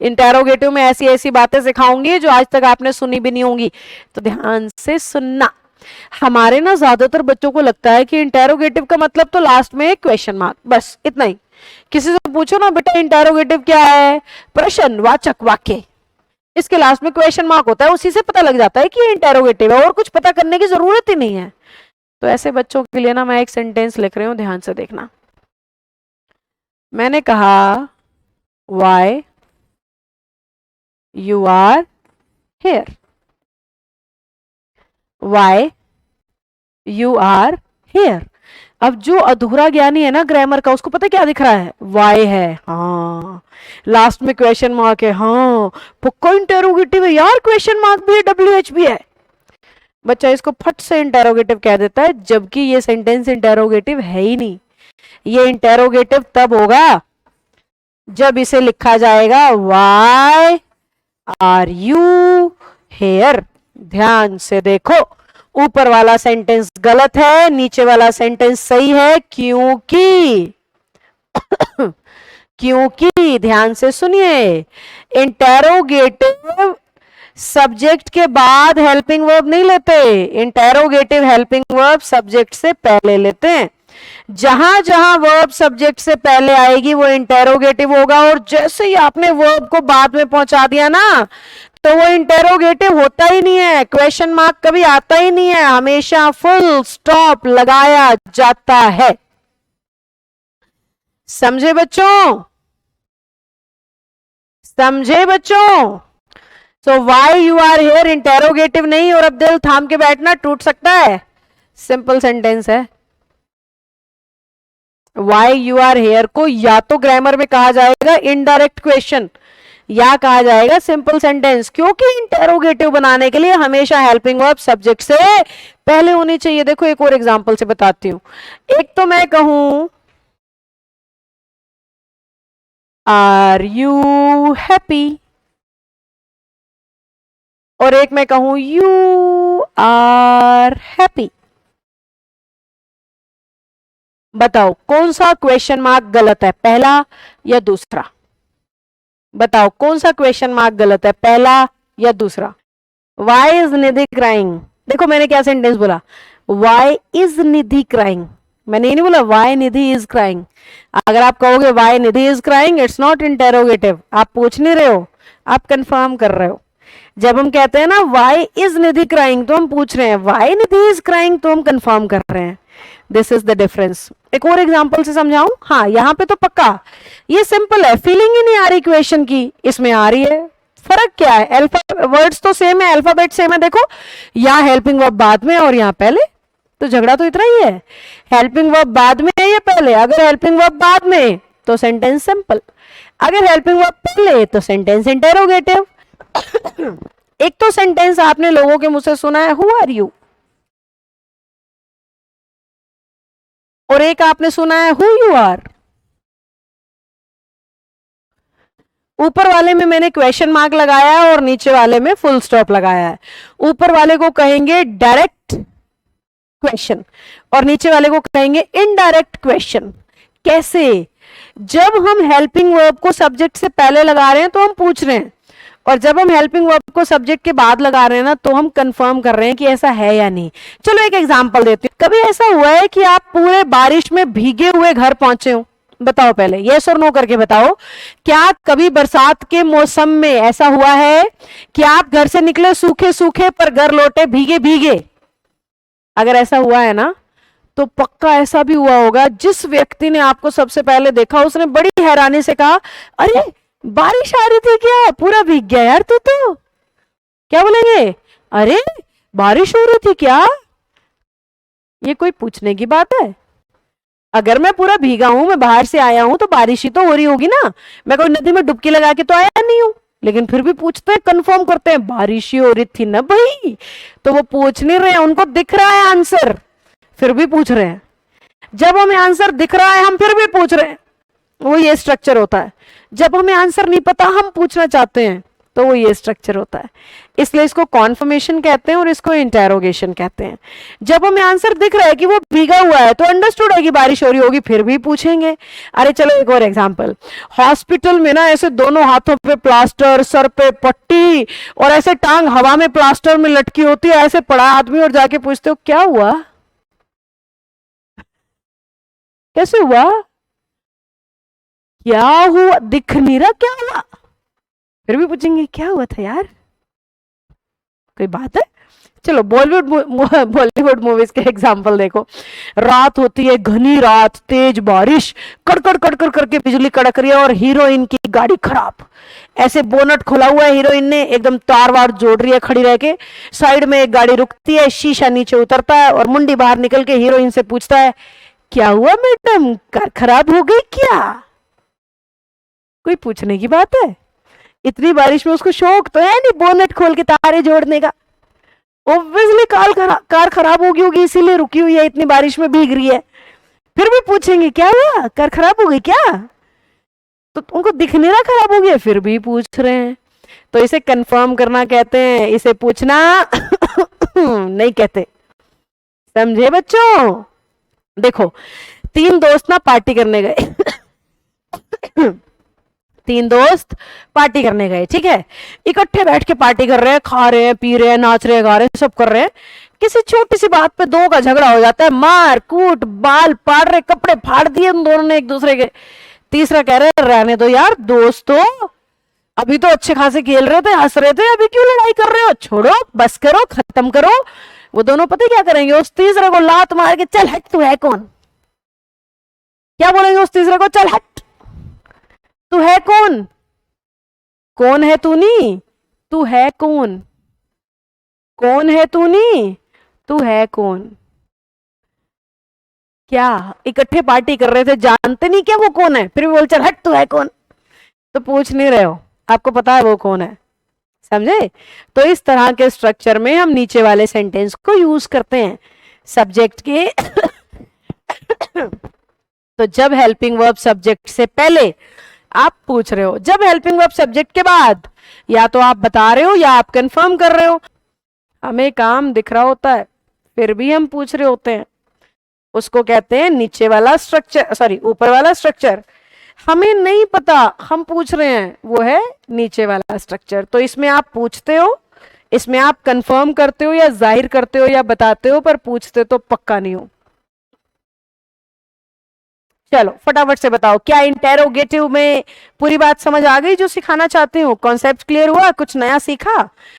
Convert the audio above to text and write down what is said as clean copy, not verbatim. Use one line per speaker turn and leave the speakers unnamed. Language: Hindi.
इंटेरोगेटिव में ऐसी ऐसी बातें सिखाऊंगी जो आज तक आपने सुनी भी नहीं होंगी, तो ध्यान से सुनना। हमारे ना ज्यादातर बच्चों को लगता है कि इंटेरोगेटिव का मतलब तो लास्ट में एक क्वेश्चन मार्क, बस इतना ही। किसी से पूछो ना बेटा इंटेरोगेटिव क्या है, प्रश्नवाचक वाक्य, इसके लास्ट में क्वेश्चन मार्क होता है, उसी से पता लग जाता है कि ये इंटेरोगेटिव है और कुछ पता करने की जरूरत ही नहीं है। तो ऐसे बच्चों के लिए ना मैं एक सेंटेंस लिख रही हूं, ध्यान से देखना। मैंने कहा why you are here, why you are here. अब जो अधूरा ज्ञानी है ना ग्रामर का, उसको पता क्या दिख रहा है, वाई है, हाँ, लास्ट में क्वेश्चन मार्क है, हाँ पक्का इंटेरोगेटिव है यार, क्वेश्चन मार्क भी है, WH भी है। बच्चा इसको फट से इंटेरोगेटिव कह देता है, जबकि ये सेंटेंस इंटेरोगेटिव है ही नहीं। ये इंटेरोगेटिव तब होगा जब इसे लिखा जाएगा वाई आर यू हेयर। ध्यान से देखो, ऊपर वाला सेंटेंस गलत है, नीचे वाला सेंटेंस सही है, क्योंकि क्योंकि ध्यान से सुनिए, इंटेरोगेटिव सब्जेक्ट के बाद हेल्पिंग वर्ब नहीं लेते, इंटेरोगेटिव हेल्पिंग वर्ब सब्जेक्ट से पहले लेते हैं। जहां जहां वर्ब सब्जेक्ट से पहले आएगी वो इंटेरोगेटिव होगा, और जैसे ही आपने वर्ब को बाद में पहुंचा दिया ना, तो वो इंटेरोगेटिव होता ही नहीं है, क्वेश्चन मार्क कभी आता ही नहीं है, हमेशा फुल स्टॉप लगाया जाता है। समझे बच्चों, समझे बच्चों? So why you are here interrogative नहीं, और अब दिल थाम के बैठना, टूट सकता है, सिंपल सेंटेंस है। वाई यू आर हेयर को या तो ग्रामर में कहा जाएगा इनडायरेक्ट क्वेश्चन, या कहा जाएगा सिंपल सेंटेंस, क्योंकि इंटेरोगेटिव बनाने के लिए हमेशा हेल्पिंग वर्ब सब्जेक्ट से पहले होनी चाहिए। देखो एक और एग्जांपल से बताती हूं। एक तो मैं कहूं आर यू हैप्पी, और एक मैं कहूं यू आर हैप्पी। बताओ कौन सा क्वेश्चन मार्क गलत है, पहला या दूसरा? बताओ कौन सा क्वेश्चन मार्क गलत है, पहला या दूसरा? वाई इज निधि क्राइंग, देखो मैंने क्या सेंटेंस बोला, वाई इज निधि क्राइंग, मैंने ये नहीं बोला वाई निधि इज क्राइंग। अगर आप कहोगे why Nidhi is crying, it's not interrogative, आप पूछ नहीं रहे हो, आप कंफर्म कर रहे हो। जब हम कहते हैं ना वाई इज निधि क्राइंग, तो हम पूछ रहे हैं, वाई निधि इज क्राइंग तो हम कंफर्म कर रहे हैं। This is the difference. एक और एग्जांपल से समझाऊं? हाँ, यहां पे तो पक्का ये सिंपल है, फीलिंग ही नहीं आ रही क्वेश्चन की, इसमें आ रही है। फर्क क्या है, अल्फा वर्ड्स तो सेम है, अल्फाबेट सेम है, देखो यहाँ हेल्पिंग वर्ब बाद में और यहाँ पहले, तो झगड़ा तो इतना ही है, हेल्पिंग वर्ब बाद में है या पहले। अगर हेल्पिंग वर्ब बाद में तो सेंटेंस सिंपल, अगर हेल्पिंग वर्ब पहले तो सेंटेंस इंटेरोगेटिव। एक तो सेंटेंस आपने लोगों के मुंह से सुना है हु आर यू, और एक आपने सुना है हु यू आर। ऊपर वाले में मैंने क्वेश्चन मार्क लगाया है और नीचे वाले में फुल स्टॉप लगाया है। ऊपर वाले को कहेंगे डायरेक्ट क्वेश्चन और नीचे वाले को कहेंगे इनडायरेक्ट क्वेश्चन। कैसे? जब हम हेल्पिंग वर्ब को सब्जेक्ट से पहले लगा रहे हैं तो हम पूछ रहे हैं, और जब हम हेल्पिंग वर्ब को सब्जेक्ट के बाद लगा रहे हैं ना, तो हम कंफर्म कर रहे हैं कि ऐसा है या नहीं। चलो एक एग्जांपल देती हूँ। कभी ऐसा हुआ है कि आप पूरे बारिश में भीगे हुए घर पहुंचे हो? बताओ पहले, यस और नो करके बताओ। क्या कभी बरसात के मौसम में ऐसा हुआ है कि आप घर से निकले सूखे सूखे पर घर लौटे भीगे भीगे? अगर ऐसा हुआ है ना, तो पक्का ऐसा भी हुआ होगा, जिस व्यक्ति ने आपको सबसे पहले देखा उसने बड़ी हैरानी से कहा, अरे बारिश आ रही थी क्या, पूरा भीग गया यार तू तो। क्या बोलेंगे? अरे बारिश हो रही थी क्या? ये कोई पूछने की बात है? अगर मैं पूरा भीगा हूं, मैं बाहर से आया हूं, तो बारिश ही तो हो रही होगी ना, मैं कोई नदी में डुबकी लगा के तो आया नहीं हूं। लेकिन फिर भी पूछते हैं, कंफर्म करते हैं, बारिश ही हो रही थी ना भाई। तो वो पूछ नहीं रहे हैं, उनको दिख रहा है आंसर, फिर भी पूछ रहे हैं। जब हमें आंसर दिख रहा है हम फिर भी पूछ रहे हैं, वो ये स्ट्रक्चर होता है। जब हमें आंसर नहीं पता हम पूछना चाहते हैं, तो वो ये स्ट्रक्चर होता है, इसलिए इसको कॉन्फर्मेशन कहते हैं और इसको इंटेरोगेशन कहते हैं। जब हमें आंसर दिख रहा है कि वो भीगा हुआ है तो अंडरस्टूड है कि बारिश हो रही होगी, फिर भी पूछेंगे। अरे चलो एक और एग्जांपल, हॉस्पिटल में ना ऐसे दोनों हाथों पे प्लास्टर, सर पे पट्टी और ऐसे टांग हवा में प्लास्टर में लटकी होती है, ऐसे पड़ा आदमी और जाके पूछते हो क्या हुआ, कैसे हुआ, क्या हुआ, दिख नहीं रहा क्या हुआ, फिर भी पूछेंगे क्या हुआ था यार, कोई बात है। चलो बॉलीवुड मूवीज के एग्जांपल देखो, रात होती है, घनी रात, तेज बारिश, कड़कड़ कड़कड़ करके बिजली कड़क रही है और हीरोइन की गाड़ी खराब, ऐसे बोनट खुला हुआ है, हीरोइन ने एकदम तार वार जोड़ रही है खड़ी रह के, साइड में एक गाड़ी रुकती है, शीशा नीचे उतरता है और मुंडी बाहर निकल के हीरोइन से पूछता है क्या हुआ मैडम, कार खराब हो गई क्या, कोई पूछने की बात है, इतनी बारिश में उसको शौक तो है नहीं बोनेट खोल के तारे जोड़ने का, ऑब्वियसली कार खराब होगी इसीलिए रुकी हुई है, इतनी बारिश में भीग रही है, फिर भी पूछेंगे क्या हुआ, कार खराब हो गई क्या, तो उनको दिख नहीं रहा खराब हो गया फिर भी पूछ रहे हैं, तो इसे कंफर्म करना कहते हैं, इसे पूछना नहीं कहते, समझे बच्चों। देखो तीन दोस्त ना पार्टी करने गए तीन दोस्त पार्टी करने गए, ठीक है, इकट्ठे बैठ के पार्टी कर रहे हैं, खा रहे हैं, पी रहे हैं, नाच रहे हैं, गा रहे हैं, सब कर रहे हैं, किसी छोटी सी बात पे दो का झगड़ा हो जाता है, मार कूट, बाल पाड़ रहे, कपड़े फाड़ दिए उन दोनों ने एक दूसरे के, तीसरा कह रहे हैं रहने दो यार दोस्तों, अभी तो अच्छे खासे खेल रहे थे, हंस रहे थे, अभी क्यों लड़ाई कर रहे हो, छोड़ो बस करो खत्म करो। वो दोनों पता क्या करेंगे, उस तीसरे को लात मार के चल हट तू है कौन, क्या बोलेंगे उस तीसरे को, चल हट तू है कौन, कौन है तू नहीं, तू है कौन, कौन है तू नहीं, तू है कौन, क्या इकट्ठे पार्टी कर रहे थे, जानते नहीं क्या वो कौन है, फिर भी बोल चल हट तू है कौन, तो पूछ नहीं रहे हो, आपको पता है वो कौन है, समझे। तो इस तरह के स्ट्रक्चर में हम नीचे वाले सेंटेंस को यूज करते हैं सब्जेक्ट के तो जब हेल्पिंग वर्ब सब्जेक्ट से पहले आप पूछ रहे हो, जब हेल्पिंग वर्ब सब्जेक्ट के बाद या तो आप बता रहे हो या आप कंफर्म कर रहे हो, हमें काम दिख रहा होता है फिर भी हम पूछ रहे होते हैं, उसको कहते हैं नीचे वाला स्ट्रक्चर, सॉरी ऊपर वाला स्ट्रक्चर, हमें नहीं पता हम पूछ रहे हैं, वो है नीचे वाला स्ट्रक्चर। तो इसमें आप पूछते हो, इसमें आप कंफर्म करते हो या जाहिर करते हो या बताते हो, पर पूछते तो पक्का नहीं हो। चलो फटाफट से बताओ, क्या इंटेरोगेटिव में पूरी बात समझ आ गई जो सिखाना चाहते हो, कॉन्सेप्ट क्लियर हुआ, कुछ नया सीखा,